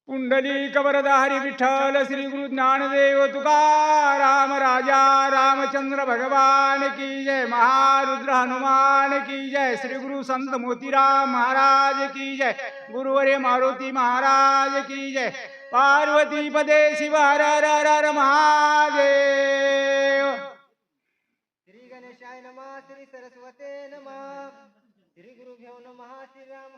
पुंडलिक वरदा हरी विठ्ठल श्री गुरु ज्ञानदेव तुकाराम राजा रामचंद्र भगवान की जय। महारुद्र हनुमान की जय। श्री गुरु संत मोतीराम महाराज की जय। गुरुवर्य मारुती महाराज की जय। पार्वती पदे शिव हर हर हर हर महादेव। श्री गणेशाय नमः, श्री सरस्वते नमः, श्री गुरुभ्यो नमः, श्री राम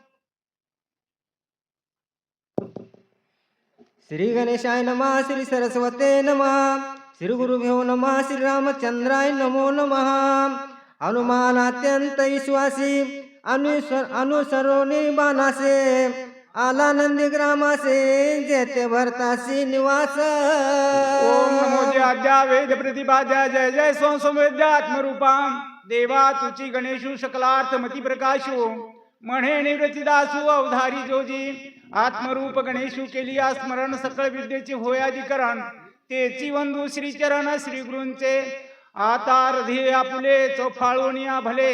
श्री गणेशाय नमः, श्री सरस्वते नमः, श्री गुरुभ्यो नमः, श्री रामचंद्राय नमो नमः। हनुमान अत्यंत विश्वासी अनुसरोनी बाणासे आला नंदी ग्रामासे जेते भरतासी निवास। ओम नमो जय आद्या वेद प्रतिपाद्या जय जय संसंवेद्यात्मरूपां देवा तुची गणेशु सकलार्थ मती प्रकाशो म्हणे निवृत्तीदासु अवधारी जोजी आत्मरूप गणेशु केली स्मरण सकळ विद्येचे होय अधिकरण तेची वंदू श्री चरण श्री गुरूंचे आता रधी आपुले चोफाळोनिया भले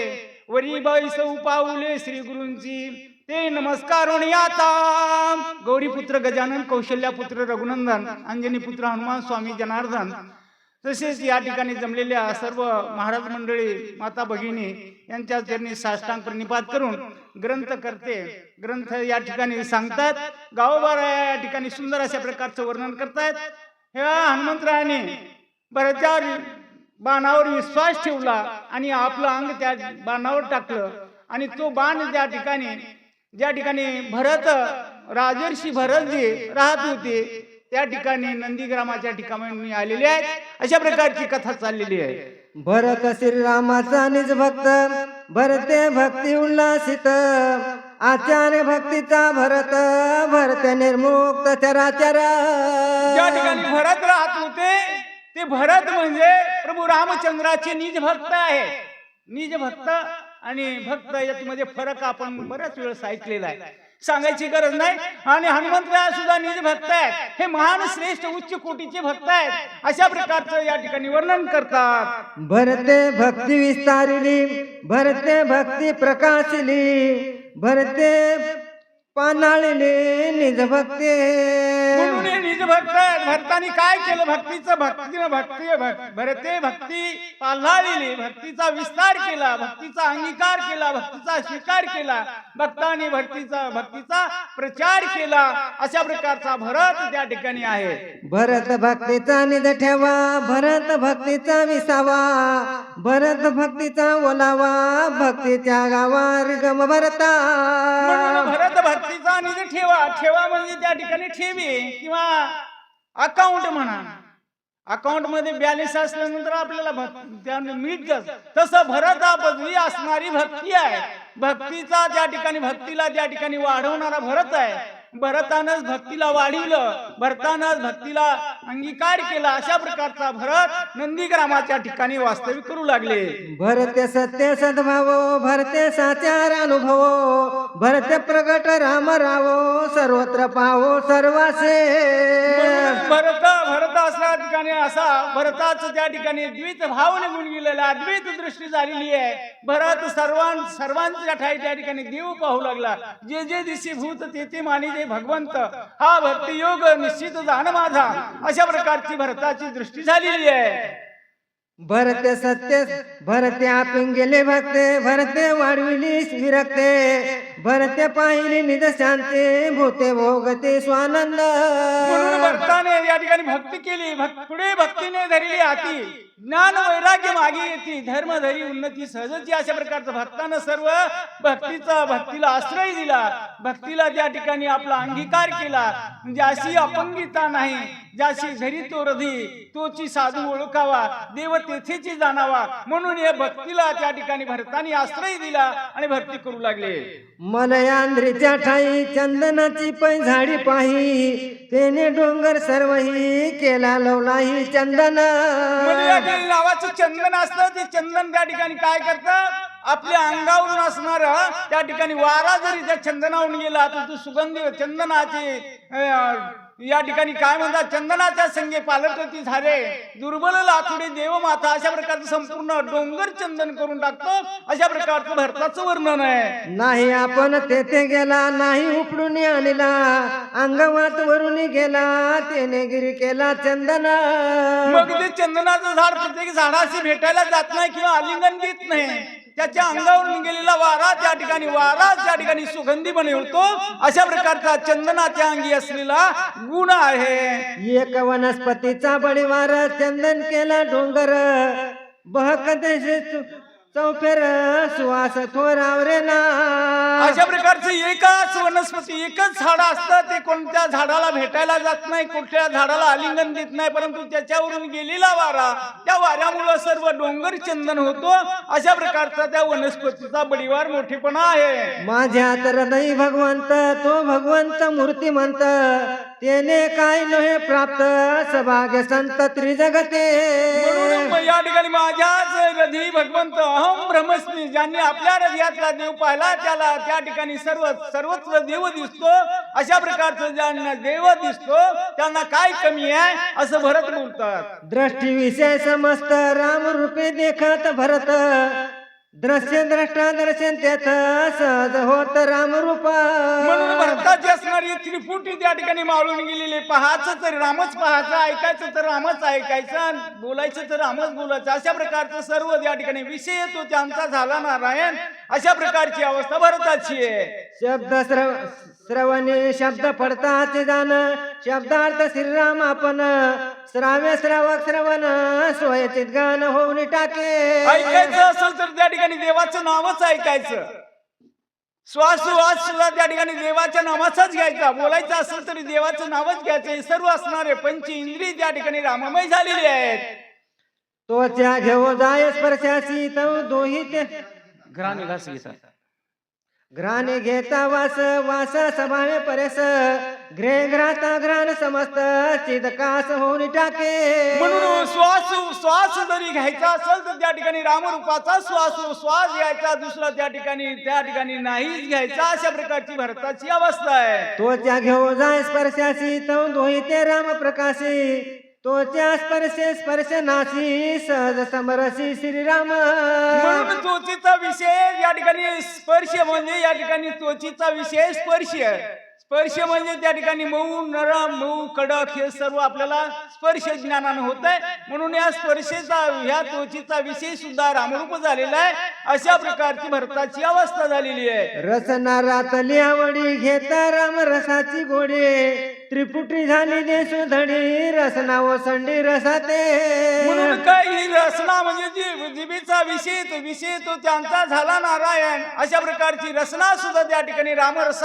वरी बैस उपावले श्री गुरूंची ते नमस्कारोनी आता गौरीपुत्र गजानन कौशल्यापुत्र रघुनंदन अंजनी पुत्र हनुमान स्वामी जनार्दन तसेच या ठिकाणी जमलेल्या सर्व महाराज मंडळी माता भगिनी यांच्या चरणी साष्टांग प्रणिपात करून ग्रंथ करते ग्रंथ या ठिकाणी सांगतात गावोबारा या ठिकाणी सुंदर अशा प्रकारचं वर्णन करतायत। ह्या हनुमंतरायाने बऱ्याच्या बाणावर विश्वास ठेवला आणि आपलं अंग त्या बाणावर टाकलं आणि तो बाण ज्या ठिकाणी भरत राजर्षी भरत जे राहत होते त्या ठिकाणी नंदीग्रामाच्या ठिकाणी आलेले आहेत। अशा प्रकारची कथा चाललेली आहे। भरत श्रीरामाचा निज भक्त भरते भक्ती उल्हासित आचार्य भक्तीचा भरत भरत निर्मुक्त चराचर। ज्या ठिकाणी भरत राहत होते ते भरत म्हणजे प्रभू रामचंद्राचे निज भक्त आहे। निज भक्त आणि भक्त यामध्ये फरक आपण बऱ्याच वेळेस ऐकलेला आहे, सांगायची गरज नाही। आणि हनुमंतराय सुद्धा निज भक्त आहेत, हे महान श्रेष्ठ उच्च कोटीचे भक्त आहेत। अशा प्रकारचं या ठिकाणी वर्णन करतात। भरते भक्ती विस्तारिली भरते भक्ती प्रकाशिली भरते पानाळिले निज भक्ती। म्हणून हे निज भक्त आहेत। भक्तांनी काय केलं? भक्तीचं भरते भक्ती पाल्हाळली, भक्तीचा विस्तार केला, भक्तीचा अंगीकार केला, भक्तीचा स्वीकार केला, भक्तांनी भक्तीचा प्रचार केला। अशा प्रकारचा भरत त्या ठिकाणी आहे। भरत भक्तीचा निज ठेवा भरत भक्तीचा विसावा भरत भक्तीचा ओलावा भक्तीच्या गावार गम भरता। भरत भक्तीचा निज ठेवा म्हणजे त्या ठिकाणी ठेवी किंवा अकाउंट म्हणा। अकाउंट मध्ये बॅलन्स असल्यानंतर आपल्याला मिळतच, तसं भरत हा पदवी असणारी भक्ती आहे। भक्तीचा त्या ठिकाणी वाढवणारा भरत आहे। भरतानंच भक्तीला वाढविलं, भरतानंच भक्तीला अंगीकार केला। अशा प्रकारचा भरत नंदीग्रामाच्या ठिकाणी वास्तविक करू लागले। भरते सत्य सद्भाव भरते साचार अनुभव भरते प्रगट राम रावो सर्वत्र पावो सर्वासे। भरत असल्या ठिकाणी असा भरताच त्या ठिकाणी द्वित भाव निघून गेलेला, अद्वैत दृष्टी झालेली आहे। भरत सर्वांच्या ठाई त्या ठिकाणी देव पाहू लागला। जे जे दिशी भूत ते मानी भगवंत, हा भक्ती योग निश्चित जाण माझा। अशा प्रकारची भरताची दृष्टी झालेली आहे। भरते सत्य भरते आपण गेले भक्ते भरते वाढविली विरक्ते भरते पाहिली निज शांती भूते भोगते स्वानंद। म्हणून भरताने या ठिकाणी भक्ती केली, पुढे भक्तीने धरली हाती, ज्ञान वैराग्य मागे येते, धर्म धरी उन्नती सहजची। अशा प्रकारचं भक्तानं सर्व भक्तीला आश्रय दिला, भक्तीला त्या ठिकाणी आपला अंगीकार केला। ज्याशी अपंगिता नाही, ज्याशी धरी तो रधी तोची साधू ओळखावा, देव तेथेची जाणावा। म्हणून या भक्तीला त्या ठिकाणी भरतानी आश्रय दिला आणि भक्ती करू लागले। मलयांद्रीच्या ठाई चंदनाची पै झाडी पाही तेने डोंगर सर्वही केला लवलाही चंदन। नावाचं चंदन असतं, ते चंदन त्या ठिकाणी काय करतात? आपल्या अंगावरून असणार त्या ठिकाणी वारा जरी त्या चंदनावरून गेला तर तो सुगंधी चंदनाचे या ठिकाणी काय म्हणतात, चंदनाच्या संगे पालटती झाले दुर्बल लाथुडे देव माता, अशा प्रकारचं संपूर्ण डोंगर चंदन करून टाकतो. अशा प्रकारचं भरताचं वर्णन आहे. नाही आपण तेथे गेला, नाही उपडून आणला, अंगवात वरून गेला, त्याने गिरी केला चंदना. मग ते चंदनाचं झाड प्रत्येक झाडाशी भेटायला जात नाही किंवा आलिंगन देत नाही. त्याच्या अंगावरून गेलेला वारा त्या ठिकाणी सुगंधी बनवतो. अशा प्रकारचा चंदनाच्या अंगी असलेला गुण आहे. एक वनस्पतीचा बळीवार चंदन केला डोंगर, बहक देशे चौफेर सुवास थोरावरे ना. अशा प्रकारचं एकच वनस्पती एकच झाड असतं. ते कोणत्या झाडाला भेटायला जात नाही, कुठल्या झाडाला आलिंगन देत नाही, परंतु त्याच्यावरून गेलेला वारा, त्या वाऱ्यामुळे सर्व डोंगर चंदन होतो. अशा प्रकारचा त्या वनस्पतीचा बळीवार मोठेपणा आहे. माझ्यात हृदय भगवंत, तो भगवंत मूर्तिमंत, त्याने काय नव्हे प्राप्त, सभाग्य संत त्रिजगते. म्हणून या ठिकाणी माझ्याच हृदय भगवंत अहम ब्रह्मस्मी, ज्यांनी आपल्या हृदयातला देव पाहिला त्याला त्या ठिकाणी सर्वत्र देव दिसतो. अशा प्रकारचं ज्यांना देव दिसतो त्यांना काय कमी आहे असं भरत बोलतात. दृष्टी विषय समस्त राम रूपे देखत भरत, दृश्य द्रष्टा दर्शन त्यात सहज होत राम रूपा. म्हणून भरताची असणारी त्रिपुटी त्या ठिकाणी माळून गेलेली. पाहायचं तर रामच पाहायचं, ऐकायचं तर रामच ऐकायचं, बोलायचं तर रामच बोलायचं. अशा प्रकारचं सर्व त्या ठिकाणी विषय तो त्यांचा झाला नारायण. अशा प्रकारची अवस्था भरताची आहे. शब्द श्रवणे शब्द पडताचे जाण, शब्दार्थ श्रीराम आपण, श्राव्य श्रावक श्रवण सोयचित गान होऊन टाके. ऐकायचं असेल तर त्या ठिकाणी देवाचं नावच ऐकायचं. श्वासोश्वास सुद्धा त्या ठिकाणी देवाच्या नावाचाच घ्यायचा. बोलायचं असेल तरी देवाचं नावच घ्यायचं. सर्व असणारे पंच इंद्रिय त्या ठिकाणी राममय झालेली आहेत. तोच्या घेऊ जाय स्पर्शासी तव दोही ते घराने घास घेतात. घ्राणे घेता वास वास सभावे परेस, घ्रे घ्राता घ्राण समस्त चिदकास होऊन टाके. म्हणून श्वास जरी घ्यायचा असेल तर त्या ठिकाणी रामरूपाचा श्वास घ्यायचा, दुसरा त्या ठिकाणी नाहीच घ्यायचा. अशा प्रकारची भरताची अवस्था आहे. तोच्या घेऊ जाय स्पर्शासी तव दोही ते राम प्रकाशी, तोच्या स्पर्शे स्पर्श नाशी सहज समरसी श्रीराम. म्हणून त्वचेचा विषय या ठिकाणी स्पर्श म्हणजे या ठिकाणी त्वचेचा विषय स्पर्श म्हणजे त्या ठिकाणी मऊ नरम मऊ कडक हे सर्व आपल्याला स्पर्श ज्ञानानं होत आहे. म्हणून या ह्या त्वचेचा विषय सुद्धा रामरूप झालेला आहे. अशा प्रकारची भरताची अवस्था झालेली आहे. रसना रातली आवडी घेता राम रसाची गोडी, त्रिपुटी झाली देशो धडी रसना ओसंडी रसाते. म्हणून काय ही रसना म्हणजे जिभेचा विषय तो त्यांचा झाला नारायण. अशा प्रकारची रसना सुद्धा त्या ठिकाणी रामरस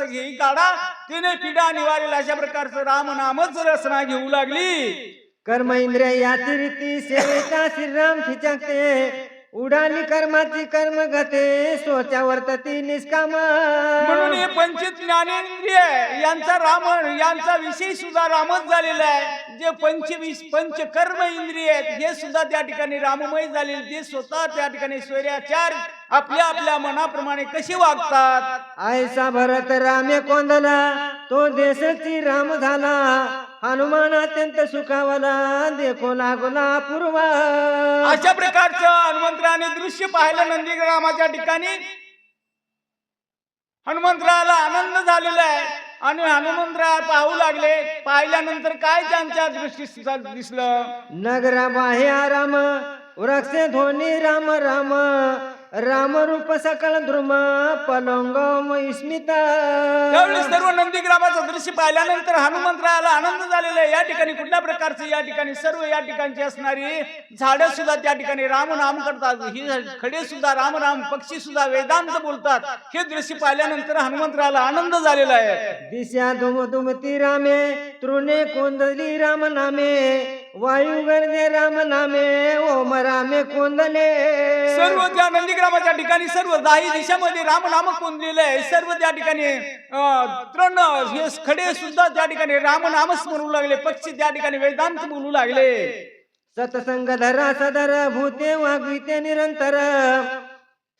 घेई काढा, तिने पिढा निवारेल. अशा प्रकारचं रामनामच रसना घेऊ लागली. कर्म इंद्रिय याची रीती सेवेचा श्रीराम खिचकते, उडाली कर्माची कर्म गते सोचा वर्तती निष्काम. म्हणून हे पंच ज्ञानेंद्रिय यांचा विषय सुद्धा रामच झालेला आहे. जे पंच कर्म इंद्रिय आहेत हे सुद्धा त्या ठिकाणी राममय झालेले. ते स्वतः त्या ठिकाणी स्वैराचार आपल्या मनाप्रमाणे कसे वागतात. ऐसा भरत रामे कोंदला, तो देशची राम झाला, हनुमान अत्यंत सुखावला, देखो लागला पूर्वा. अशा प्रकारचं हनुमंतराने दृश्य पाहिलं नंदीग्रामाच्या ठिकाणी. हनुमंतराला आनंद झालेला आहे आणि हनुमंतराय पाहू लागले. पाहिल्यानंतर काय त्यांच्या दृष्टीस दिसलं. नगरा बाह्या राम वृक्ष ध्वनी राम राम, राम रूप सकल द्रुम पलंग स्मिता. त्यावेळी सर्व नंदीग्रामाचं दृश्य पाहिल्यानंतर हनुमंतरायाला आनंद झालेला आहे. या ठिकाणी कुठल्या प्रकारचे या ठिकाणी सर्व या ठिकाणची असणारी झाडं सुद्धा त्या ठिकाणी रामनाम करतात. ही खडे सुद्धा राम पक्षी सुद्धा वेदांत बोलतात. हे दृश्य पाहिल्यानंतर हनुमंतरायाला आनंद झालेला आहे. दिशा दुमदुमती रामे, तृणे कोंदली राम नामे, वायू गर्जे राम नामे, ओम रामे कोंदले. सर्व त्या नंदीग्रामाच्या ठिकाणी सर्व 10 दिशामध्ये रामनाम कोंदलेलं आहे. सर्व त्या ठिकाणी तृण हे खडे सुद्धा त्या ठिकाणी रामनामच म्हणू लागले. पक्षी त्या ठिकाणी वेदांत बोलू लागले. सत्संग धरा सदर भूते वागविते निरंतर,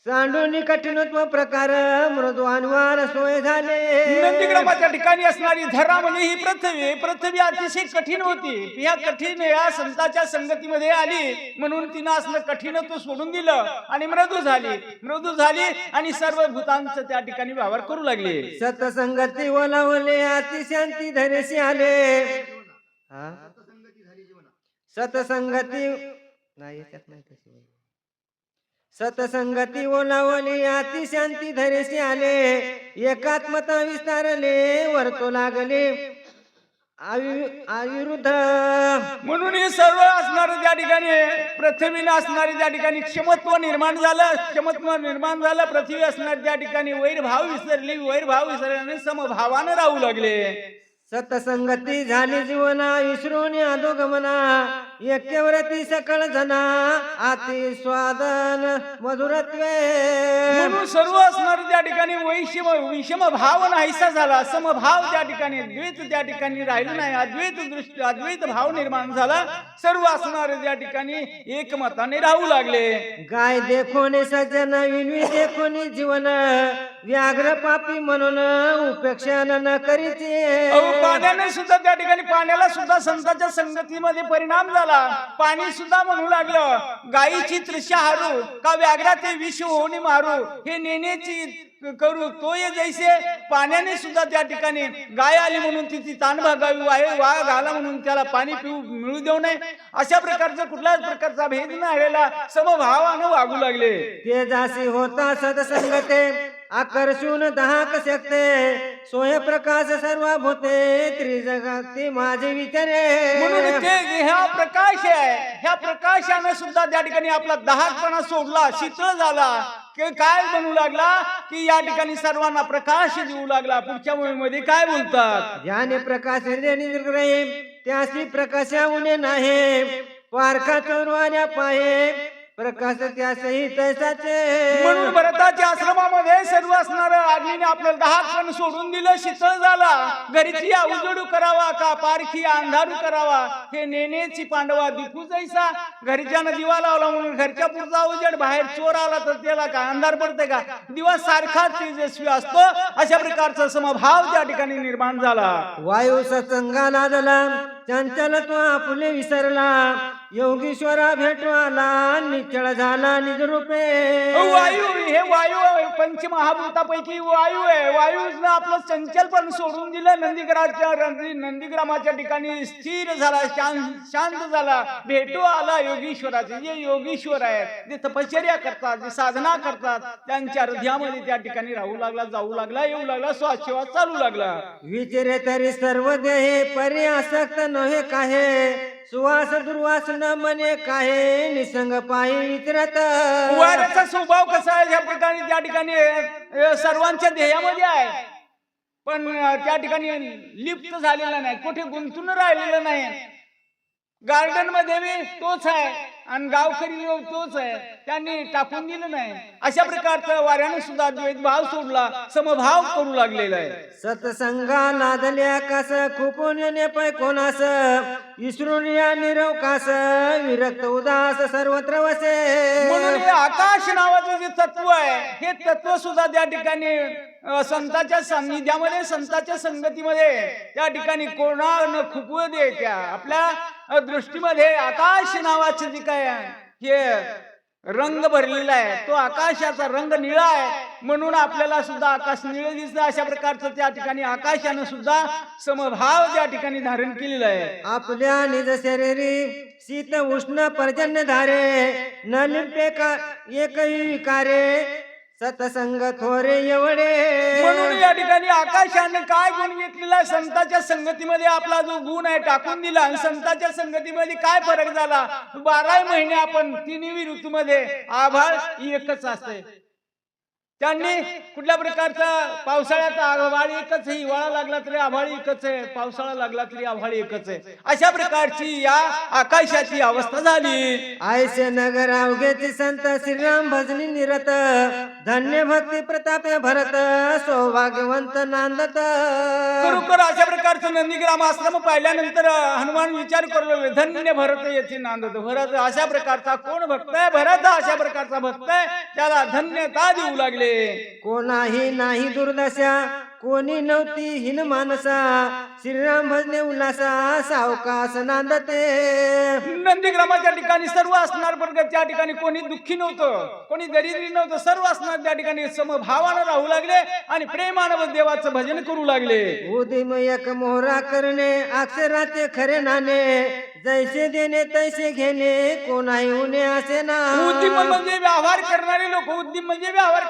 सांडून कठीणत्व प्रकार मृदू अनुवार सोय झाले. नंदीग्रामाच्या ठिकाणी असणारी धरा म्हणजे ही पृथ्वी अतिशय कठीण होती. या कठीण या संतांच्या संगतीमध्ये आली म्हणून तिनं असलं कठीणत्व सोडून दिलं आणि मृदू झाली आणि सर्व भूतांचं त्या ठिकाणी व्यवहार करू लागले. सतसंगती ओलावले अतिशांती धरेशी आले. हा? सतसंगती नाही याच्यात नाही तशी. सतसंगती ओलावली अतिशांती धरेशी आले. एकात्मता विस्तारले वर्तो लागले आयुर्ध. म्हणून हे सर्व असणारं त्या ठिकाणी पृथ्वीनं असणारी त्या ठिकाणी क्षमत्व निर्माण झालं. पृथ्वी असणारी त्या ठिकाणी वैरभाव विसरल्याने समभावानं राहू लागले. सतसंगती झाली जीवना विसरून अधोगमना. ऐक्यव्रती सकळ जना आती स्वादन मधुरत्वे. म्हणून सर्व असणार त्या ठिकाणी विषम भाव नाहीसा झाला. समभाव त्या ठिकाणी द्वैत त्या ठिकाणी राहिलं नाही. अद्वैत भाव निर्माण झाला. सर्व असणारे त्या ठिकाणी एकमताने राहू लागले. गाय देखोने सज्जन विनवी देखोने जीवन व्याघ्र पापी म्हणून उपेक्षा न करीचे. पाण्याने सुद्धा त्या ठिकाणी पाण्याला सुद्धा संतांच्या संगतीमध्ये परिणाम झाला. पाणी सुद्धा म्हणू लागलं गायीची तृषा हरू का व्याघ्राचे विष होऊन मारू. हे नेण्याची करू तोय जैसे. पाण्याने सुद्धा त्या ठिकाणी गाय आली म्हणून तिची ताण भागावी, वाघ आला म्हणून त्याला पाणी मिळू देऊ नये. अशा प्रकारचा कुठल्याच प्रकारचा भेद न आलेला समभावानं वागू लागले. ते जासी होता सदसंगते आकर्षून दहाक शकते. सोय प्रकाश सर्व भूते त्रिजगाती माझे विचारे. म्हणून ते ह्या प्रकाश आहे. ह्या प्रकाशाने सुद्धा त्या ठिकाणी आपला दहाकपणा सोडला, शीतळ झाला. काय बनू लागला की या ठिकाणी सर्वांना प्रकाश देऊ लागला. पुढच्या मध्ये काय बोलतात, ज्याने प्रकाश निर्ग्रहे त्यासी प्रकाशा उणे नाही. पारखा चोरवाऱ्या पाहे प्रकाश त्यासही तैसाचे. म्हणून भरताच्या आश्रमामध्ये सर्व असणार आज्ञेने आपल्याला दहाकपण सोडून दिलं. शीतळ झाला. घरीची उजडू करावा का पारखी अंधारू करावा. हे नेण्याची पांडवा दिखू जैसा. घरच्यानं दिवा लावला म्हणून घरच्या पुरता उजेड, बाहेर चोर आला तर त्याला का अंधार पडते का. दिवा सारखाच तेजस्वी असतो. अशा प्रकारचा समभाव त्या ठिकाणी निर्माण झाला. वायू सत्संगा लादला चंचल तो आपुले विसरला. योगीश्वरा भेटू आला निचळ झाला निज रूपे. वायू हे वायू पंचमहाभूतापैकी वायू आहे. वायूनं आपलं चंचलपण सोडून दिलं. नंदीग्रामाच्या ठिकाणी स्थिर झाला, शांत झाला. भेटू आला योगीश्वराचे. जे योगीश्वर आहेत, जे तपश्चर्या करतात, जे साधना करतात, त्यांच्या हृदयामध्ये त्या ठिकाणी राहू लागला, जाऊ लागला, येऊ लागला, श्वाससेवा चालू लागला. विचारे तरी सर्व देहे परी आसक्त नव्हे काहे. सुवास दुर्वास न मने काहे निसंग पायी विचरत. वाऱ्याचा स्वभाव कसा आहे, ह्या प्रकारे त्या ठिकाणी सर्वांच्या ध्येयामध्ये आहे, पण त्या ठिकाणी लिप्त झालेला नाही, कुठे गुंतून राहिलेलं नाही. गार्डन मध्ये बी तोच आहे आणि गावकरी तोच आहे, त्यांनी टाकून दिलं नाही. अशा प्रकारचं वाऱ्याने सुद्धा द्वैत भाव सोडला, समभाव करू लागलेला आहे. सत्संगा लादल्या कास खुपून येणे पै कोणास. विसरून या निरव कास विरक्त उदास सर्वत्र वसे. म्हणून हे आकाश नावाचं जे तत्व आहे, हे तत्व सुद्धा त्या ठिकाणी संतांच्या सान्निध्यामध्ये, संतांच्या संगतीमध्ये त्या ठिकाणी कोणा न खुपू दे. त्या आपल्या दृष्टीमध्ये आकाश नावाचे जे काय हे रंग भरलेला आहे, तो आकाशाचा रंग निळा आहे. म्हणून आपल्याला सुद्धा आकाश निळं दिसतं. अशा प्रकारचं त्या ठिकाणी आकाशानं सुद्धा समभाव त्या ठिकाणी धारण केलेला आहे. आपल्या निज शरीरी शीत उष्ण पर्जन्य धारे. न लिंपे का एकही विकारे सतसंग थोरे एवढे. म्हणून या ठिकाणी आकाशाने काय गुण घेतलेला आहे, संतांच्या संगतीमध्ये आपला जो गुण आहे टाकून दिला. आणि संतांच्या संगतीमध्ये काय फरक झाला, 12 महिने आपण तिन्ही ऋतूमध्ये आभाळ एकच असते. त्यांनी कुठल्या प्रकारचा पावसाळ्यात आभाळ एकच आहे, हिवाळा लागला तरी आभाळ एकच आहे, पावसाळा लागला तरी आभाळ एकच आहे. अशा प्रकारची या आकाशाची अवस्था झाली. आयसे नगर अवघेची संत श्रीराम भजनी निरत धन्य भक्ती प्रताप भरत सौभाग्यवंत नांदत. खरोखर अशा प्रकारचं नंदीग्राम आश्रम पाहिल्यानंतर हनुमान विचार करू लागले, धन्य भरत येथे नांदत. भरत अशा प्रकारचा कोण भक्त आहे? भरत अशा प्रकारचा भक्त आहे, त्याला धन्यता देऊ लागले. कोणाही नाही दुर्दशा कोणी नव्हती हिन मानसा श्रीराम भजने उल्हासा सावकाश नांदते. नंदीग्रामाच्या ठिकाणी सर्व असणार, पण त्या ठिकाणी कोणी दुःखी नव्हतं, कोणी दरिद्री नव्हतं. सर्व असणार त्या ठिकाणी समभावानं राहू लागले आणि प्रेमानं देवाचं भजन करू लागले. उदिम एक मोहरा करणे अक्षराचे खरे नाणे जैसे देणे तैसे घेणे कोणाही उणे असे ना. उद्यम म्हणजे व्यवहार करणारे लोक, उद्यम म्हणजे व्यवहार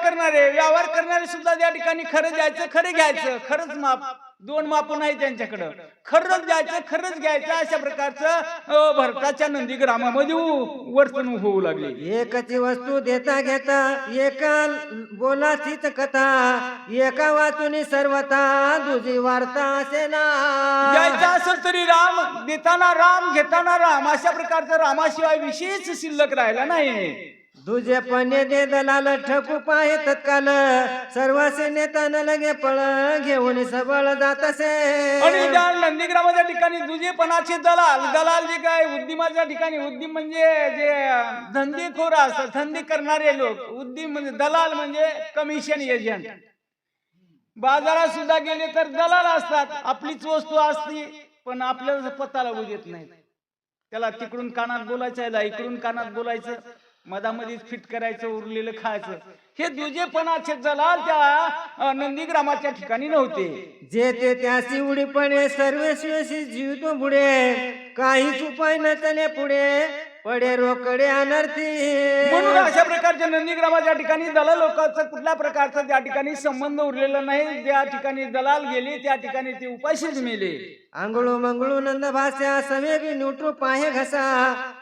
करणारे सुद्धा त्या ठिकाणी खरं द्यायचं, खरं घ्यायचं. खरंच माप, दोन माप नाही त्यांच्याकडं. खरंच द्यायचं, खरंच घ्यायचं. अशा प्रकारचं भरताच्या नंदीग्रामामध्ये वर्तणूक होऊ लागली. एकची वस्तू देता घेता एका बोलाचीच कथा एका वाचून सर्वथा दुजी वार्ता असे ना. द्यायचं असेल तरी राम, देताना राम, घेताना राम. अशा प्रकारचं रामाशिवाय विशेष शिल्लक राहिला नाही. दुजेपणे दे दलाल ठकू पाहे तत्काल सर्वसे नेताना लगे पळ घेऊन सबळ जात असे. आणि त्या नंदीग्रामाच्या ठिकाणी दुजेपणाचे दलाल जे काय उद्यमाच्या ठिकाणी, उद्यम म्हणजे जे धंदेखोर असतात, धंदे करणारे लोक. उद्यम म्हणजे दलाल म्हणजे कमिशन एजंट. बाजारात सुद्धा गेले तर दलाल असतात. आपलीच वस्तू असती पण आपल्याला पत्ता लागू देत नाही. त्याला तिकडून कानात बोलायचं, याला इकडून कानात बोलायचं, मधामध्ये फिट करायचं, उरलेलं खायचं. हे दुजेपणाचे दलाल त्या नंदीग्रामाच्या ठिकाणी नव्हते. जे ते त्यासी उडीपणे सर्वस्वी जीवतो पुढे काहीच उपाय न चले पुढे पडे रोकडे अनर्थी. म्हणून अशा प्रकारच्या नंदीग्रामाच्या ठिकाणी दलाल लोकांचा कुठल्या प्रकारचा त्या ठिकाणी संबंध उरलेला नाही. ज्या ठिकाणी दलाल गेले त्या ठिकाणी ते उपाशीच मेले. आंघोळू मंगळू नंद भाषा सवेगी नुटू पाहे घसा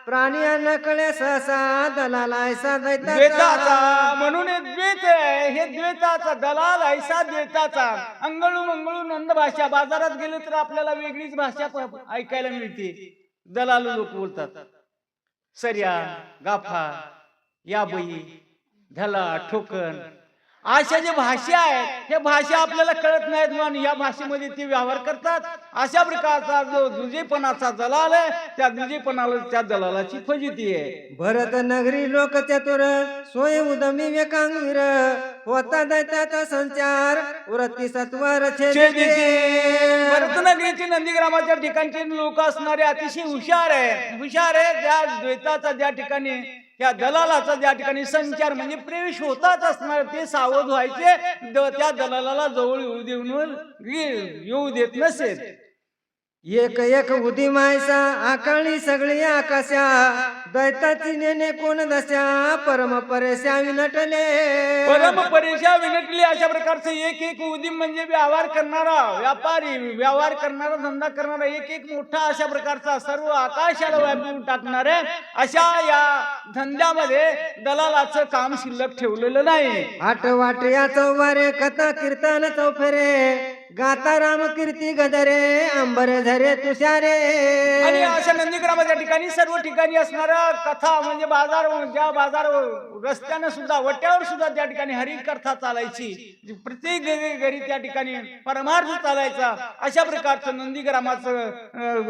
प्राणी अन्न कळे सहसा दलाल ऐसा द्वैताचा. म्हणून हे द्वैत आहे, हे द्वैताचा दलाल ऐसा द्वैताचा. अंगळू मंगळू नंद भाषा. बाजारात गेले तर आपल्याला वेगळीच भाषा ऐकायला मिळते. दलाल लोक बोलतात सर्या, गाफा, याबई, धला, ठोकन. अशा ज्या भाषा आहेत ह्या भाषा आपल्याला कळत नाहीत म्हणून या भाषेमध्ये ते व्यवहार करतात. अशा प्रकारचा जो दुजेपणाचा दलाल आहे त्या दुजेपणाला त्या दलालाची फजिती आहे. भरत नगरी लोक चतुर सोय उदमी वेकांगवीर होता दैत्याचा संचार वृत्ती सत्वर भरतनगरीचे नंदीग्रामाच्या ठिकाणचे लोक असणारे अतिशय हुशार आहे. त्या द्वैताचा ज्या ठिकाणी, त्या दलालाचा ज्या ठिकाणी संचार म्हणजे प्रवेश होताच असणार, ते सावध व्हायचे. त्या दलालाला जवळ येऊ देत नसेल. एक एक उदी मायसा आकाळी सगळी आकाशा दैताची नेने कोण दशा परम परेशा विनटले. परम परेशा विनटले. अशा प्रकारचं एक एक उदीम म्हणजे व्यवहार करणारा व्यापारी, व्यवहार करणारा, धंदा करणारा, एक एक मोठा अशा प्रकारचा सर्व आकाशाला व्यापून टाकणारे अशा या धंद्यामध्ये दलालाचं काम शिल्लक ठेवलेलं नाही. आठवाट या चौबारे कथा कीर्तन चौफेरे गाता राम कीर्ती गदरे अंबरे झरे तुषारे. आणि अशा नंदीग्रामाच्या ठिकाणी सर्व ठिकाणी असणारा कथा म्हणजे बाजार, ज्या बाजार रस्त्यानं सुद्धा, वट्यावर सुद्धा त्या ठिकाणी हरी कथा चालायची. प्रत्येक घरी त्या ठिकाणी परमार्थ चालायचा. अशा प्रकारचं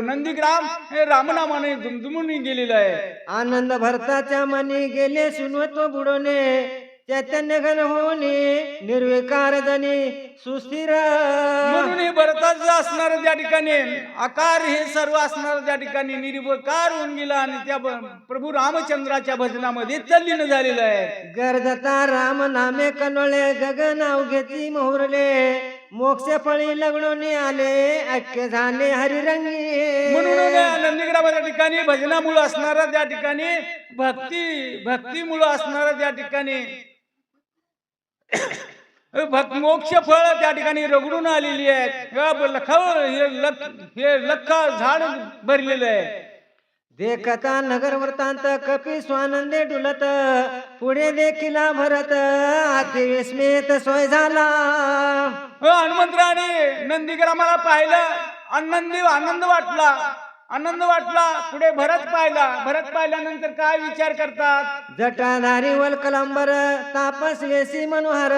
नंदीग्राम हे रामनामाने दुमदुमून गेलेलं आहे. आनंद भरताच्या मनी गेले सुनवतो बुडवणे चैतन्य घन होणे निर्विकार जनी सुस्थिर. म्हणून हे भरताचं असणार त्या ठिकाणी आकार हे सर्व असणार त्या ठिकाणी निर्विकार होऊन गेला आणि त्या प्रभू रामचंद्राच्या भजनामध्ये तल्लीन झालेलं आहे. गर्जता राम नामे कनोळे गगन अवघेची मोहरले मोक्ष फळी लग्नोनी आले ऐक्य झाले हरिरंगी. म्हणून नंदीग्रामाच्या ठिकाणी भजनामुळे असणारा त्या ठिकाणी भक्तीमुळे असणारा त्या ठिकाणी मोक्ष फळ त्या ठिकाणी रगडून आलेली आहेत. हे लख झाड भरलेलं आहे. देखता नगर वृत्तांत कपी स्वानंदे डुलत पुढे देखिला भरत अति विस्मित सोय झाला. हनुमंतराने नंदीग्रामाला पाहिलं, आनंद वाटला. पुढे भरत पाहिल्यानंतर काय विचार करतात? जटाधारी वल्कलंबर तापस वेसी मनोहर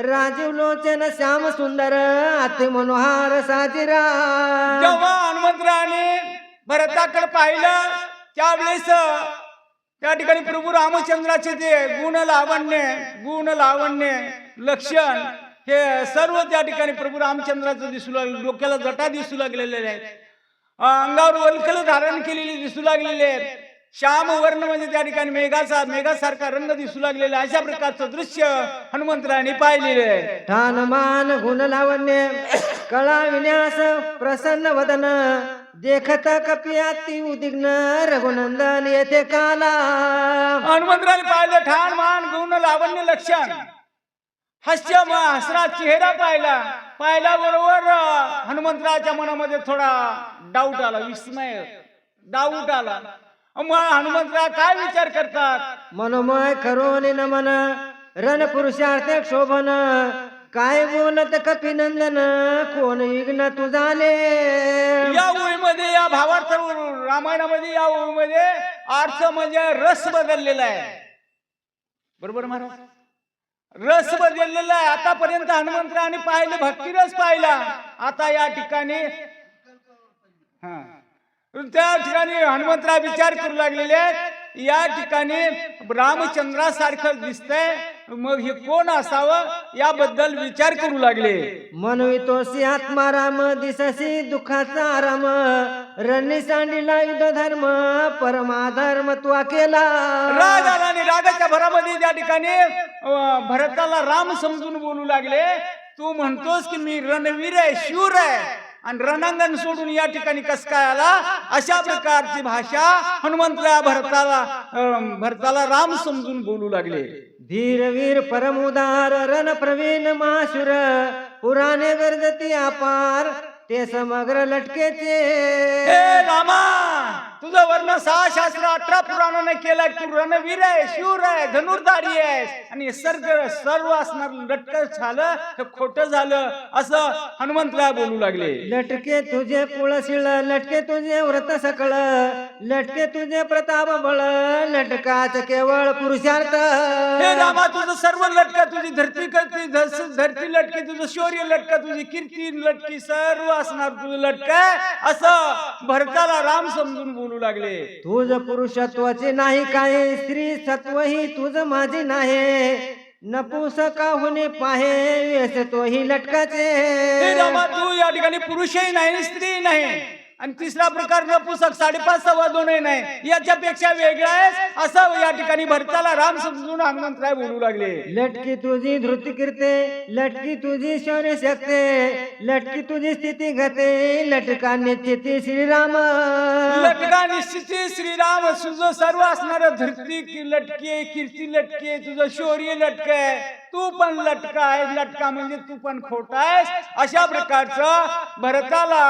राजीव लोचन श्याम सुंदर अति मनोहर साजिरा. जेव्हा हनुमंतराने भरताकडे पाहिलं त्यावेळेस त्या ठिकाणी प्रभू रामचंद्राचे ते गुण लावण्य लक्षण हे सर्व त्या ठिकाणी प्रभू रामचंद्राचं दिसू लागले. डोक्याला जटा दिसू लागलेले आहेत, अंगावर वल्कल धारण केलेली दिसू लागलेले आहेत. श्याम वर्ण म्हणजे त्या ठिकाणी मेघासारखा रंग दिसू लागलेला. अशा प्रकारचं दृश्य हनुमंतराने पाहिलेले आहे. ठाण मान गुण लावण्य कळा विन्यास प्रसन्न वदन देखता कपी अति उद्विग्न रघुनंदन येथे काला. हनुमंतराने पाहिलं ठाण मान गुण लावण्य लक्षण, हसरा चेहरा पाहिला बरोबर हनुमंतराच्या मनामध्ये थोडा डाऊट आला, विस्मय डाऊट आला. मग हनुमंतराव काय विचार करतात? मनोमय करोन नमन रण पुरुषार्थ शोभन काय बोलत कपिनंदन कोण विघ्न तुझाले. या ओळीमध्ये, या भावार्थ रामायणामध्ये या ओळीमध्ये अर्थ म्हणजे रस बदललेला आहे. बरोबर महाराज, रस बदललेला आहे. आतापर्यंत हनुमंतराने पाहिलं भक्तिरस पाहिला, आता या ठिकाणी त्या ठिकाणी हनुमंतराव विचार करू लागलेले आहेत. या ठिकाणी रामचंद्रासारखं दिसतंय, मग हे कोण असावं याबद्दल विचार करू लागले. मनवितोसी आत्मा राम दिससी दुःखाचा आराम रणनी सांडिला युद्ध धर्म परमाधर्म तू केला. राग आला आणि रागाच्या भरामध्ये त्या ठिकाणी भरताला राम समजून बोलू लागले. तू म्हणतोस की मी रणवीर आहे, शूर आहे, आणि रणांगण सोडून या ठिकाणी कस काय आला? अशा प्रकारची भाषा हनुमंतराव भरताला राम समजून बोलू लागले. धीरवीर परमुदार रण प्रवीण महाशुर पुराणे गरजती अपार ते समग्र लटकेचे. हे रामा, तुझं वर्ण 6 शास्त्र 18 पुराणाने केलाय. तू रणवीर आहे, शूर आहे, धनुर्धारी आहे, आणि सर्व असणार लटक झालं हे खोटं झालं असं हनुमंतराव बोलू लागले. लटके तुझे कुळशिळ लटके तुझे व्रत सकळ लटके तुझे प्रताप बळ लटकाच केवळ पुरुषार्थ. हे रामा, तुझं सर्व लटका, तुझी धरती लटकी, तुझं शौर्य लटका, तुझी कीर्ती लटकी, सर्व असणार तुझं लटका असं भरताला राम समजून बोलू लागले. तुझ पुरुषत्वाचे नाही काय स्त्री सत्वही तुझ माझे नाही नपुसका होणे पाहे वेस तोही लटकाचे. हे रामा, तू या ठिकाणी पुरुषही नाही, स्त्री नाही, आणि तिसरा प्रकार नपुसक 5.5 सव्वा 2 नाही, याच्यापेक्षा वेगळा आहे असं या ठिकाणी भरताला राम समजून हनुमंतराव बोलू लागले. लटकी तुझी धृती कीर्ते लटकी तुझी शौर्य शक्ते लटकी तुझी स्थिती गते लटका निश्चिती श्रीराम. लटका निश्चिती श्रीराम, तुझं सर्व असणार धरती लटके, कीर्ती लटके, तुझं शौर्य लटके, तू पण लटका आहे. लटका म्हणजे तू पण खोटा आहेस. अशा प्रकारचं भरताला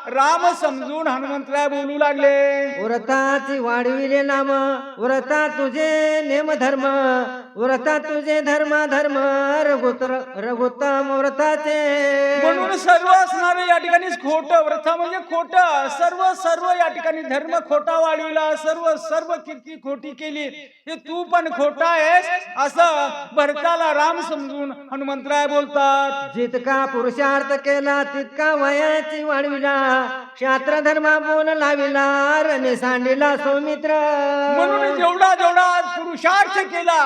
राम समजून हनुमंतराव बोलू लागले. व्रताची वाढविले नाम व्रता तुझे नेम धर्म व्रता तुझे धर्म रघुत्तम व्रताचे. म्हणून सर्व असणार या ठिकाणी खोट, व्रत म्हणजे खोट, सर्व या ठिकाणी धर्म खोटा वाढविला, सर्व कीर्ती खोटी केली, हे तू पण खोटा आहेस असं भरताला राम समजून हनुमंतराव बोलतात. जितका पुरुषार्थ केला तितका वयाची वाढविला शास्त्र धर्म बोल लाविला रणे सांडिला सौमित्र. म्हणून जेवढा पुरुषार्थ केला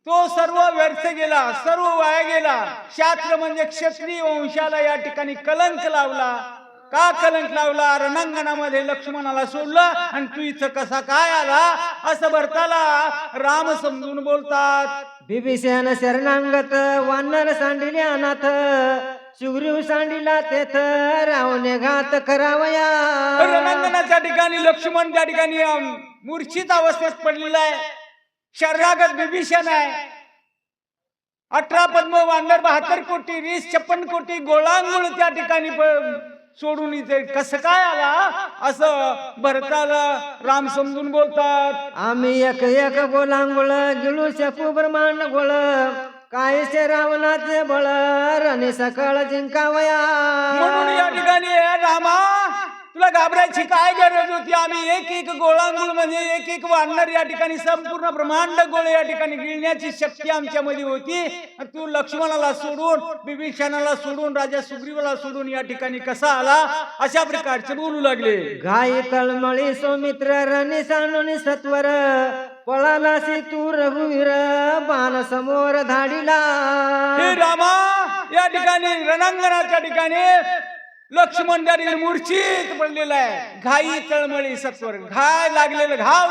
तो सर्व व्यर्थ गेला, सर्व वाया गेला. शास्त्र म्हणजे क्षत्रिय वंशाला या ठिकाणी कलंक लावला. का कलंक लावला? रणांगणामध्ये लक्ष्मणाला सोडलं आणि तू इथं कसा काय आला असं भरताला राम समजून बोलतात. बिभीषण शरणांगत वानर सांडिले अनाथ सुग्रीव सांडिला तेथ रावणे घात करावया. रणांगणाच्या ठिकाणी लक्ष्मण त्या ठिकाणी मूर्छित अवस्थेत पडलेला आहे. शरणागत बिभीषण आहे. 18 पद्म वानर 72 कोटी 56 कोटी गोळांगुळ त्या ठिकाणी सोडून इथे कसं काय आला असं भरताला राम समजून बोलतात. आम्ही एक एक गोलांगोळ गिळू शकू ब्रह्मांड गोळ कायसे रावणाचे बळ रणे सकळ जिंकावया. म्हणून या ठिकाणी रामा तुला घाबरायची काय गरज होती. आम्ही एक एक गोळांगुळ म्हणजे एक एक वानर या ठिकाणी संपूर्ण ब्रह्मांड गोळे या ठिकाणी गिळण्याची शक्ती आमच्यामध्ये होती. तू लक्ष्मणाला सोडून विभीषणाला सोडून राजा सुग्रीवाला सोडून या ठिकाणी कसा आला अशा प्रकारचे बोलू लागले. घाई तळमळी सौमित्र रणे सांडून सत्वर पळालासी तू रघुवीर बाण समोर धाडीला. हे रामा या ठिकाणी रणांगणाच्या ठिकाणी लक्ष्मण त्या ठिकाणी मूर्छित पडलेला आहे. घाई तळमळी सत्वर घाव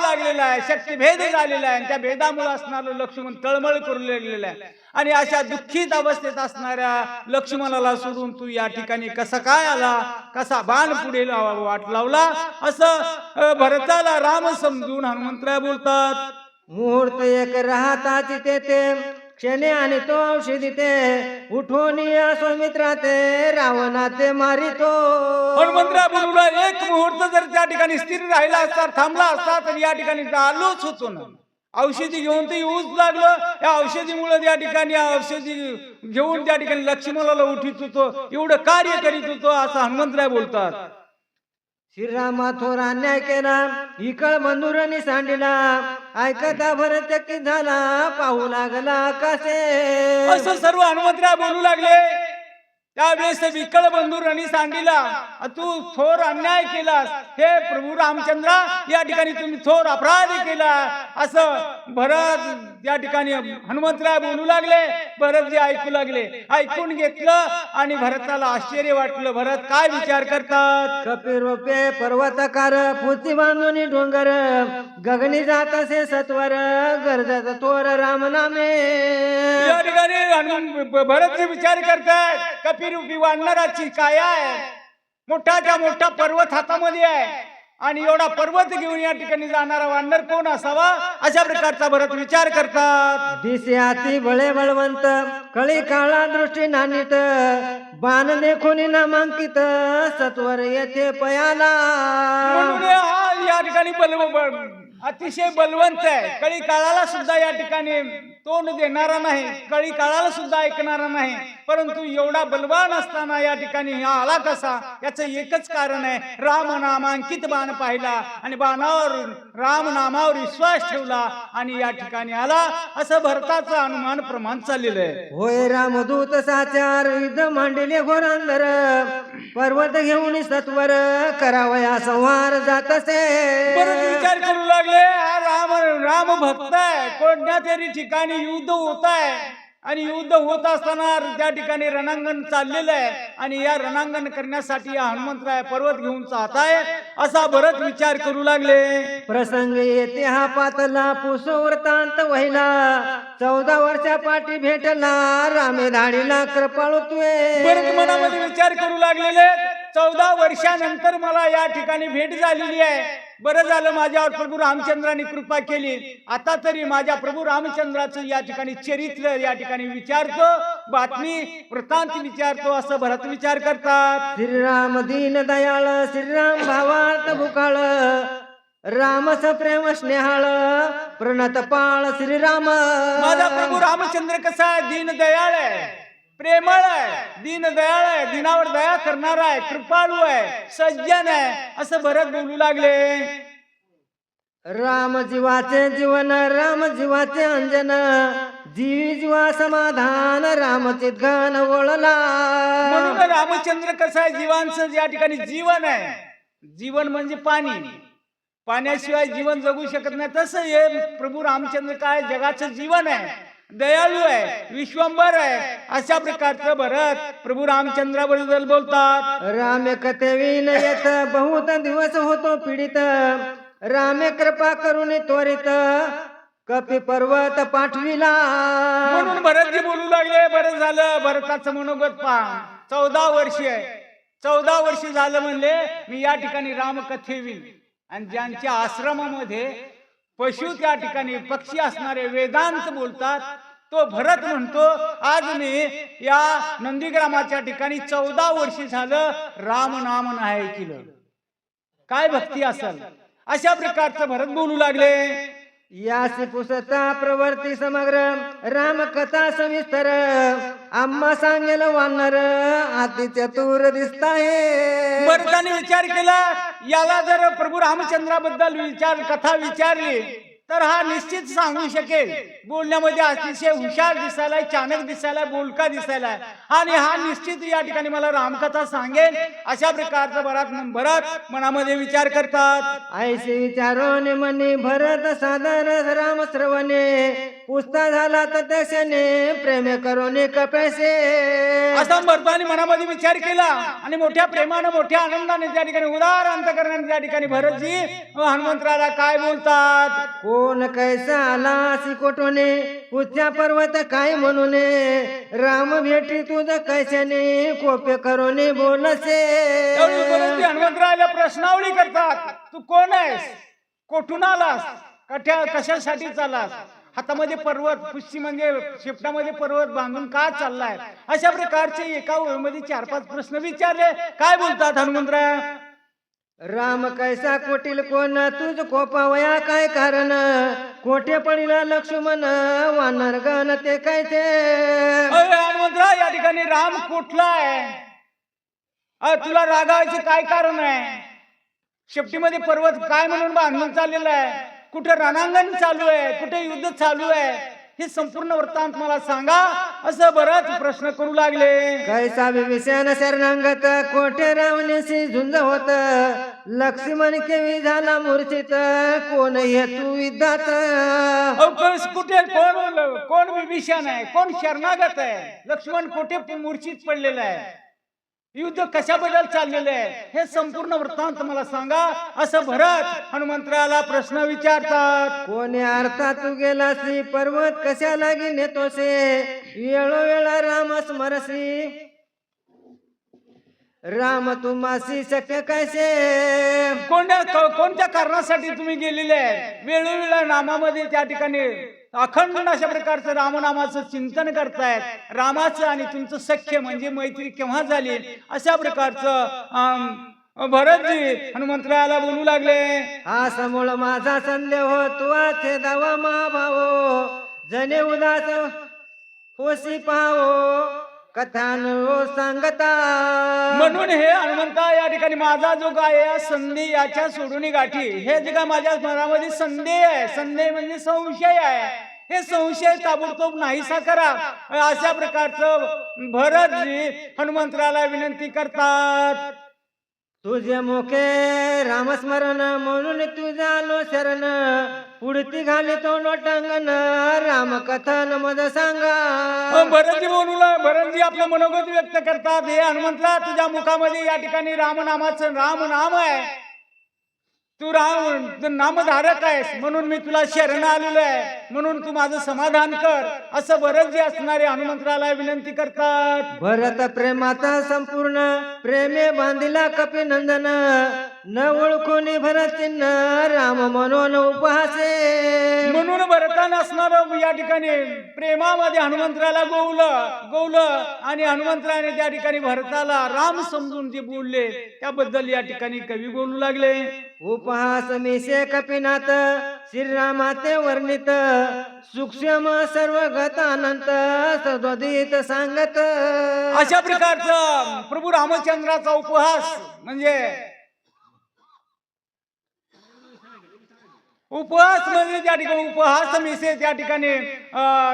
लागलेला आहे. शक्तिभेद झालेला आहे. त्या भेदामुळे असणारं लक्ष्मण तळमळ करू लागलेला आहे. आणि अशा दुःखित अवस्थेत असणाऱ्या लक्ष्मणाला सोडून तू या ठिकाणी कसा काय आला, कसा बाण पुढे वाट लावला असं भरताला राम समजून हनुमंतराय बोलतात. मुहूर्त एक राहताची तेथे क्षणे आणि तो औषधी ते उठून सौमित्रा ते रावणाचे मारितो. हनुमंतराय बोलूला एक मुहूर्त जर त्या ठिकाणी स्थिर राहिला असता थांबला असता तर या ठिकाणी आलोच होतो ना. औषधी घेऊन ते येऊच लागलं. या औषधीमुळे त्या ठिकाणी औषधी घेऊन त्या ठिकाणी लक्ष्मणाला उठीत होतो, एवढं कार्य करीत होतो असं हनुमंतराय बोलतात. श्रीरामा थोर अन्याय केला इकळ बंधुरांनी सांडिला ऐकता भरत चकित झाला पाहू लागला कसे. असं सर्व हनुमंतराय बोलू लागले. त्यावेळेस विकळ बंधुरांनी सांगितला तू थोर अन्याय केलास. हे प्रभू रामचंद्रा या ठिकाणी तुम्ही थोर अपराध केला असं भरत या ठिकाणी हनुमंतराय बोलू लागले. भरत जे ऐकू लागले, ऐकून घेतलं आणि भरताला आश्चर्य वाटलं. भरत काय विचार करतात. कपिरूपे पर्वतकार फुची बांधून डोंगर गगनी जात असे सत्वर गरजत थोर राम नामे. या ठिकाणी भरत जे विचार करतात कपिरूपी वानराची काय आहे. मोठाच्या मोठा पर्वत हातामध्ये आहे आणि एवढा पर्वत घेऊन या ठिकाणी जाणारा वानर कोण असावा अशा प्रकारचा भरत विचार करतात. दिसे अति बळे बळवंत कळी काळा दृष्टी नानीत बाण देखून नामांकित सत्वर येथे पयाला. म्हणून हा या ठिकाणी अतिशय बलवंत आहे. कळी काळाला सुद्धा या ठिकाणी तोंड देणारा नाही, कळी काळाला सुद्धा ऐकणारा नाही. परंतु एवढा बलवान असताना या ठिकाणी हा आला कसा याचं एकच कारण आहे. राम नामांकित बाण पाहिला आणि बाणावर राम नामावर विश्वास ठेवला आणि या ठिकाणी आला असं भरताचं अनुमान प्रमाण चाललेलं आहे. होय रामदूत साचार युद्ध मांडले घोरांदर पर्वत घेऊन सत्वर करावया संहार जात असे. परत विचार करू लागले हा राम भक्त आहे. कोणत्या तरी ठिकाणी युद्ध होत आहे आणि युद्ध होत असताना त्या ठिकाणी रणांगण चाललेलं आहे आणि या रणांगण करण्यासाठी हनुमंतराय पर्वत घेऊन जात आहे असा भरत विचार करू लागले. प्रसंग येते हा पातला पुसो वृत्तांत वहिला 14 वर्षा पाठी भेटला रामे धाडीला कृपाळू तुये. भरत मनामध्ये विचार करू लागलेले 14 वर्षानंतर मला या ठिकाणी भेट झालेली आहे. बरं झालं माझ्यावर प्रभू रामचंद्राने कृपा केली. आता तरी माझ्या प्रभू रामचंद्राचं या ठिकाणी चरित्र या ठिकाणी विचारतो, बातमी वृत्तांत विचारतो असं भरत विचार करतात. श्रीराम दीन दयाळ श्रीराम भावार्थ भुकाळ रामस प्रेम स्नेहाळ प्रणत पाळ श्रीराम. माझा प्रभू रामचंद्र कसा आहे, दीन दयाळ आहे, प्रेमळ आहे, दीन दयाळ आहे, दिनावर दया करणारा आहे, कृपाळू आहे, सज्जन आहे असं भरत बोलू लागले. राम जीवाचे जीवन राम जीवाचे अंजन जीवी जीवा समाधान रामचित घन वळला. म्हणून रामचंद्र कसं आहे, जीवांचं या ठिकाणी जीवन आहे. जीवन म्हणजे पाणी, पाण्याशिवाय जीवन जगू शकत नाही. तसं हे प्रभू रामचंद्र काय जगाचं जीवन आहे, दयाळू आहे, विश्वंभर आहे अशा प्रकारचं भरत प्रभू रामचंद्राबद्दल बोलतात. रामे कथेविन येत बहुत दिवस होतो पीडित रामे कृपा करून त्वरित कपी पर्वत पाठविला. म्हणून भरतजी बोलू लागले. बरं झालं भरताचं मनोगत पहा. 14 वर्ष आहे, 14 वर्ष झालं म्हणले मी या ठिकाणी रामकथेविन आणि ज्यांच्या आश्रमामध्ये पशु त्या ठिकाणी पक्षी असणारे वेदांत बोलतात तो भरत म्हणतो, आज मी या नंदीग्रामाच्या ठिकाणी 14 वर्षी झालं राम नाम नाही केलं. काय भक्ती असेल. अशा प्रकारचं भरत बोलू लागले. यासी पुसता प्रवर्ती समग्र राम कथा सविस्तर आम्हा सांगेल वानर अति चतुर दिसताय. भरताने विचार केला, याला जर प्रभू रामचंद्राबद्दल कथा विचारली तर हा निश्चित सांगू शकेल. बोलण्यामध्ये अतिशय हुशार दिसायला, चाणक दिसायला, बोलका दिसायला, आणि हा निश्चित या ठिकाणी मला रामकथा सांगेल. अशा प्रकारचा भरत मनामध्ये विचार करतात. ऐसे विचारोने मनी भरत सादर राम श्रवणे पुसता झाला तक्षणे प्रेम करोने कपेसे. असा भरताने मनामध्ये विचार केला आणि मोठ्या प्रेमानं, मोठ्या आनंदाने त्या ठिकाणी, उदार अंतकरणाने त्या ठिकाणी भरतजी हनुमंतराला काय बोलतात. कोण कैसा आला कोटोने पुढच्या पर्वत काय म्हणून राम भेटी तुझ कैशाने कोप्य करोने बोलसे. हनुमंतराला प्रश्नावली करतात. तू कोण आहेस, कोठून आलास, कशासाठी चालास, हातामध्ये पर्वत, पुष्टी म्हणजे शेपटामध्ये पर्वत बांधून का चाललाय. अशा प्रकारचे एका ओळीमध्ये 4-5 प्रश्न विचारले. काय बोलतात हनुमंतराय. राम कैसा कोटील कोण तुझ कोपावया काय कारण कोठे पडिला लक्ष्मण वानर गण ते काय ते. हनुमंतराव, या ठिकाणी राम कुठला आहे, तुला रागावायचे काय कारण आहे. शेपटीमध्ये पर्वत काय म्हणून बांधून चाललेला आहे, कुठे रणांगण चालू आहे, कुठे युद्ध चालू आहे, हे संपूर्ण वृत्तांत मला सांगा. असं बराच प्रश्न करू लागले. कैसा विभीषण शरणांगत कोठे रावणेशी झुंज होत लक्ष्मण केवी झाला मूर्छित कोण हेतू युद्धात. कुठे कोण विभीषण आहे, कोण शरणागत आहे, लक्ष्मण कुठे मूर्छित पडलेला आहे, युद्ध कशाबद्दल चाललेलं आहे, हे संपूर्ण वृत्तांत मला सांगा. असं भरत हनुमंतराला प्रश्न विचारतात. कोणी अर्थात तू गेलासी पर्वत कशा लागी नेतोसे वेळोवेळा राम स्मरसी राम तुम्हासी शक्य कैसे. कोणत्या कारणासाठी तुम्ही गेलेले आहे. वेळोवेळा नामामध्ये त्या ठिकाणी अखंड अशा प्रकारचं रामनामाचं चिंतन करतायत. रामाचं आणि तुमचं सख्य म्हणजे मैत्री केव्हा झाली, अशा प्रकारचं भरतजी हनुमंतरायाला बोलू लागले. हा समूळ माझा संदेह हो तुवा छेदावा महाभावो जने उदास होशी पाहो कथान सांगता. म्हणून हे हनुमंता, या ठिकाणी माझा जो काय आहे संधी याच्या सोडून गाठी, हे जे काय माझ्या मनामध्ये संदेह आहे, संदेह म्हणजे संशय आहे, हे संशय ताबडतोब नाहीसा करा. अशा प्रकारचं भरतजी हनुमंतराला विनंती करतात. तुझे मुखे रामस्मरण म्हणून तुझा लो शरण पुढती घाली तो लोटांगण राम कथन मज सांगा. भरतजी आपलं मनोगत व्यक्त करतात. हे हनुमंतरा, तुझ्या मुखामध्ये या ठिकाणी रामनामाचं राम नाम आहे, तू नामधारक आहेस, म्हणून मी तुला शरण आलेलो आहे, म्हणून तू माझं समाधान कर. असं भरतजी असणारे हनुमंतराला विनंती करतात. भरत प्रेमाचा संपूर्ण प्रेमे बांधिला कपिनंदन न ओळखून भरत चिन्ह राम म्हणून उपहासे. म्हणून भरताना असणार या ठिकाणी प्रेमामध्ये हनुमंतराला गोवलं आणि हनुमंतराने त्या ठिकाणी भरताला राम समजून जे बोलले त्याबद्दल या ठिकाणी कवी बोलू लागले. उपहास मिशे कपिनाथ श्रीरामाते वर्णित सूक्ष्म सर्वगत अनंत सद्वदित सांगत. अशा प्रकारचा प्रभू रामचंद्राचा उपहास म्हणजे त्या ठिकाणी उपहास मिसे त्या ठिकाणी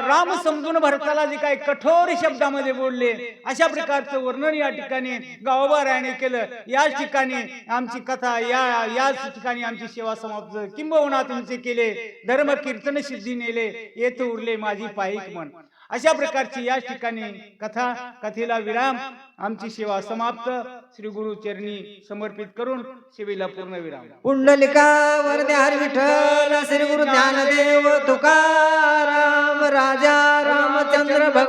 राम समजून भरताला जे काही कठोर शब्दामध्ये बोलले, अशा प्रकारचं वर्णन या ठिकाणी गावोबाराने केलं. याच ठिकाणी आमची कथा, याच ठिकाणी आमची सेवा समाप्त. किंबहुना तुमचे केले धर्म कीर्तन सिद्धी नेले येत उरले माझी पायिक मन. अशा प्रकारची याच ठिकाणी कथेला विराम. आमची सेवा समाप्त. श्री गुरु चरणी समर्पित करून सेवेला पूर्ण विराम. पुंडलिका वरदे हरी विठ्ठल श्री गुरु ज्ञानदेव तुकाराम राजा रामचंद्र भगवान.